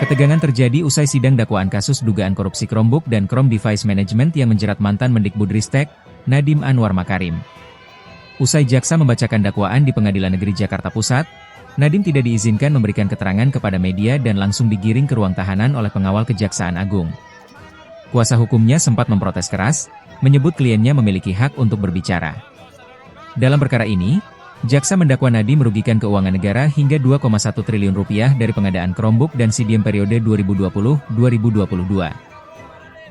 Ketegangan terjadi usai sidang dakwaan kasus dugaan korupsi Chromebook dan Chrome Device Management yang menjerat mantan Mendikbudristek, Nadiem Anwar Makarim. Usai jaksa membacakan dakwaan di Pengadilan Negeri Jakarta Pusat, Nadiem tidak diizinkan memberikan keterangan kepada media dan langsung digiring ke ruang tahanan oleh pengawal Kejaksaan Agung. Kuasa hukumnya sempat memprotes keras, menyebut kliennya memiliki hak untuk berbicara. Dalam perkara ini, jaksa mendakwa Nadiem merugikan keuangan negara hingga 2,1 triliun rupiah dari pengadaan Chromebook dan CDM periode 2020-2022.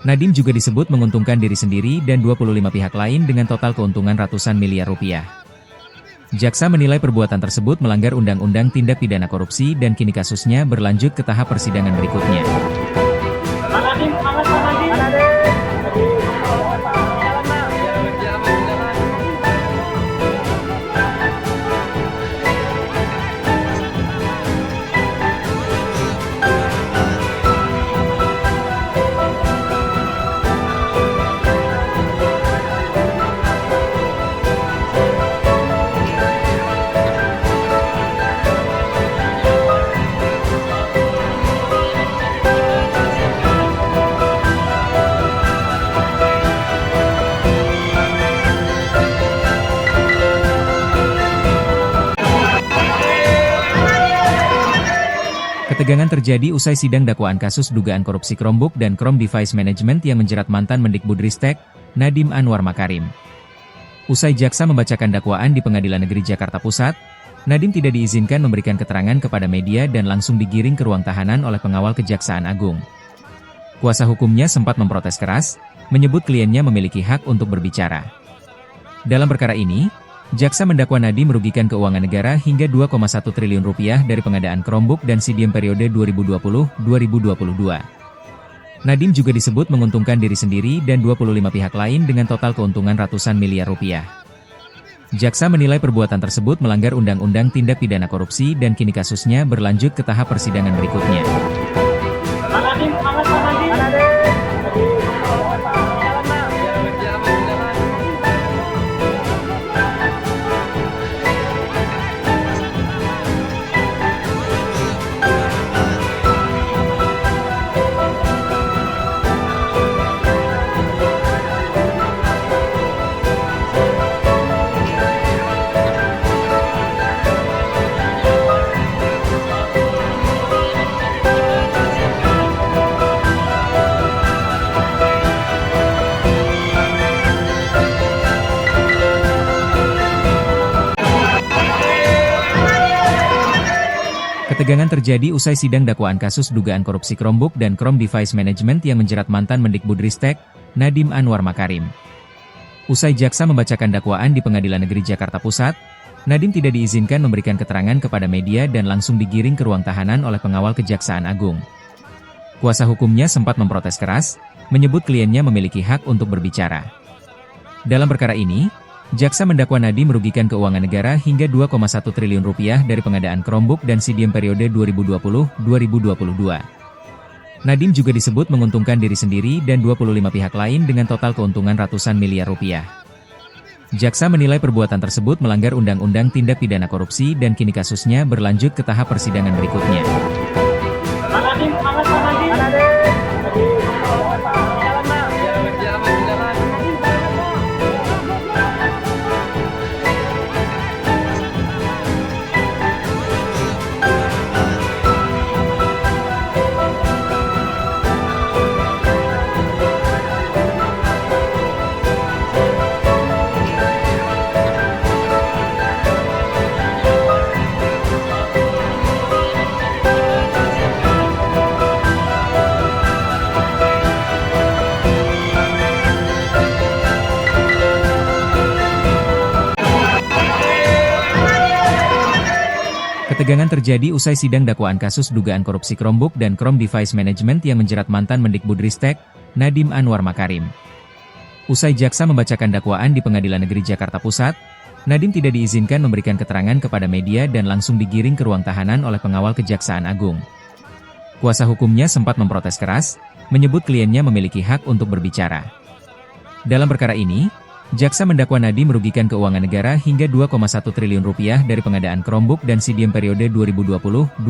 Nadiem juga disebut menguntungkan diri sendiri dan 25 pihak lain dengan total keuntungan ratusan miliar rupiah. Jaksa menilai perbuatan tersebut melanggar Undang-Undang Tindak Pidana Korupsi dan kini kasusnya berlanjut ke tahap persidangan berikutnya. Ketegangan terjadi usai sidang dakwaan kasus dugaan korupsi Chromebook dan Chrome Device Management yang menjerat mantan Mendikbudristek, Nadiem Anwar Makarim. Usai jaksa membacakan dakwaan di Pengadilan Negeri Jakarta Pusat, Nadiem tidak diizinkan memberikan keterangan kepada media dan langsung digiring ke ruang tahanan oleh pengawal Kejaksaan Agung. Kuasa hukumnya sempat memprotes keras, menyebut kliennya memiliki hak untuk berbicara. Dalam perkara ini, jaksa mendakwa Nadiem merugikan keuangan negara hingga 2,1 triliun rupiah dari pengadaan Chromebook dan CDM periode 2020-2022. Nadiem juga disebut menguntungkan diri sendiri dan 25 pihak lain dengan total keuntungan ratusan miliar rupiah. Jaksa menilai perbuatan tersebut melanggar Undang-Undang Tindak Pidana Korupsi dan kini kasusnya berlanjut ke tahap persidangan berikutnya. Ketegangan terjadi usai sidang dakwaan kasus dugaan korupsi Chromebook dan Chrome Device Management yang menjerat mantan Mendikbudristek, Nadiem Anwar Makarim. Usai jaksa membacakan dakwaan di Pengadilan Negeri Jakarta Pusat, Nadiem tidak diizinkan memberikan keterangan kepada media dan langsung digiring ke ruang tahanan oleh pengawal Kejaksaan Agung. Kuasa hukumnya sempat memprotes keras, menyebut kliennya memiliki hak untuk berbicara. Dalam perkara ini, jaksa mendakwa Nadiem merugikan keuangan negara hingga 2,1 triliun rupiah dari pengadaan Chromebook dan CDM periode 2020-2022. Nadiem juga disebut menguntungkan diri sendiri dan 25 pihak lain dengan total keuntungan ratusan miliar rupiah. Jaksa menilai perbuatan tersebut melanggar Undang-Undang Tindak Pidana Korupsi dan kini kasusnya berlanjut ke tahap persidangan berikutnya. Ketegangan terjadi usai sidang dakwaan kasus dugaan korupsi Chromebook dan Chrome Device Management yang menjerat mantan Mendikbudristek, Nadiem Anwar Makarim. Usai jaksa membacakan dakwaan di Pengadilan Negeri Jakarta Pusat, Nadiem tidak diizinkan memberikan keterangan kepada media dan langsung digiring ke ruang tahanan oleh pengawal Kejaksaan Agung. Kuasa hukumnya sempat memprotes keras, menyebut kliennya memiliki hak untuk berbicara. Dalam perkara ini, jaksa mendakwa Nadiem merugikan keuangan negara hingga 2,1 triliun rupiah dari pengadaan Chromebook dan CDM periode 2020-2022.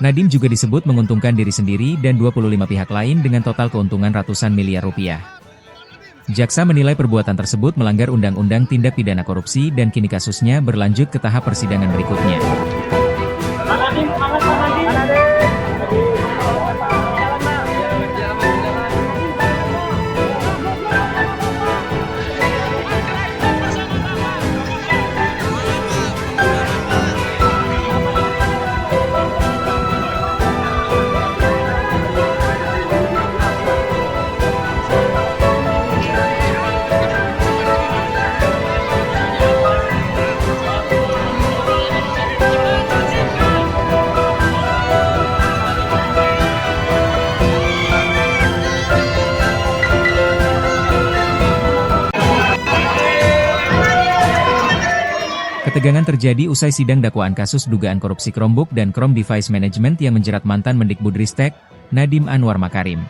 Nadiem juga disebut menguntungkan diri sendiri dan 25 pihak lain dengan total keuntungan ratusan miliar rupiah. Jaksa menilai perbuatan tersebut melanggar Undang-Undang Tindak Pidana Korupsi dan kini kasusnya berlanjut ke tahap persidangan berikutnya. Ketegangan terjadi usai sidang dakwaan kasus dugaan korupsi Chromebook dan Chrome Device Management yang menjerat mantan Mendikbudristek, Nadiem Anwar Makarim.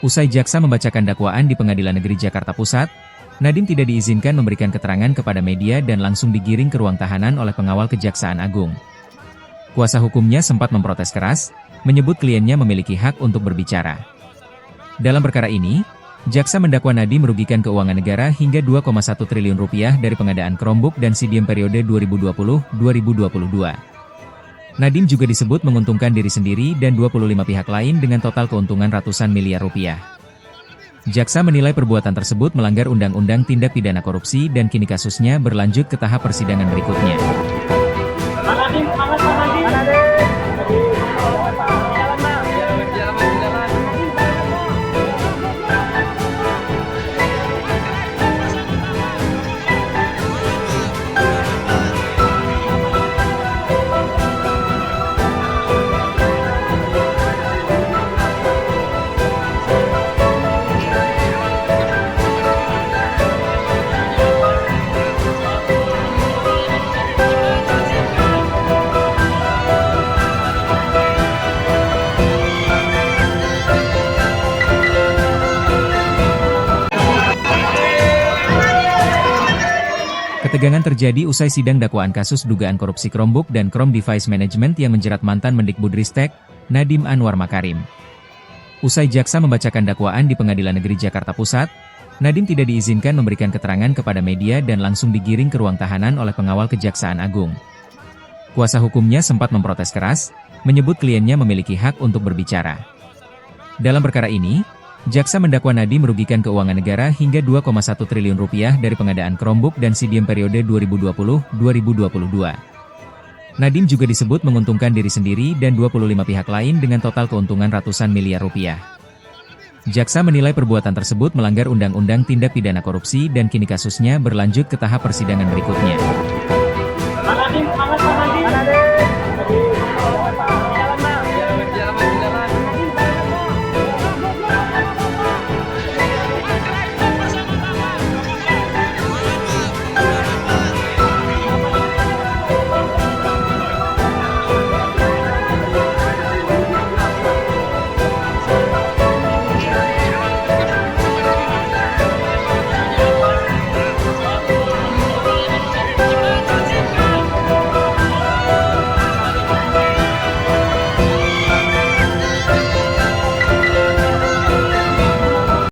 Usai jaksa membacakan dakwaan di Pengadilan Negeri Jakarta Pusat, Nadiem tidak diizinkan memberikan keterangan kepada media dan langsung digiring ke ruang tahanan oleh pengawal Kejaksaan Agung. Kuasa hukumnya sempat memprotes keras, menyebut kliennya memiliki hak untuk berbicara. Dalam perkara ini, jaksa mendakwa Nadiem merugikan keuangan negara hingga 2,1 triliun rupiah dari pengadaan Chromebook dan CDM periode 2020-2022. Nadiem juga disebut menguntungkan diri sendiri dan 25 pihak lain dengan total keuntungan ratusan miliar rupiah. Jaksa menilai perbuatan tersebut melanggar Undang-Undang Tindak Pidana Korupsi dan kini kasusnya berlanjut ke tahap persidangan berikutnya. Ketegangan terjadi usai sidang dakwaan kasus dugaan korupsi Chromebook dan Chrome Device Management yang menjerat mantan Mendikbudristek, Nadiem Anwar Makarim. Usai jaksa membacakan dakwaan di Pengadilan Negeri Jakarta Pusat, Nadiem tidak diizinkan memberikan keterangan kepada media dan langsung digiring ke ruang tahanan oleh pengawal Kejaksaan Agung. Kuasa hukumnya sempat memprotes keras, menyebut kliennya memiliki hak untuk berbicara. Dalam perkara ini, jaksa mendakwa Nadiem merugikan keuangan negara hingga 2,1 triliun rupiah dari pengadaan Chromebook dan CDM periode 2020-2022. Nadiem juga disebut menguntungkan diri sendiri dan 25 pihak lain dengan total keuntungan ratusan miliar rupiah. Jaksa menilai perbuatan tersebut melanggar Undang-Undang Tindak Pidana Korupsi dan kini kasusnya berlanjut ke tahap persidangan berikutnya.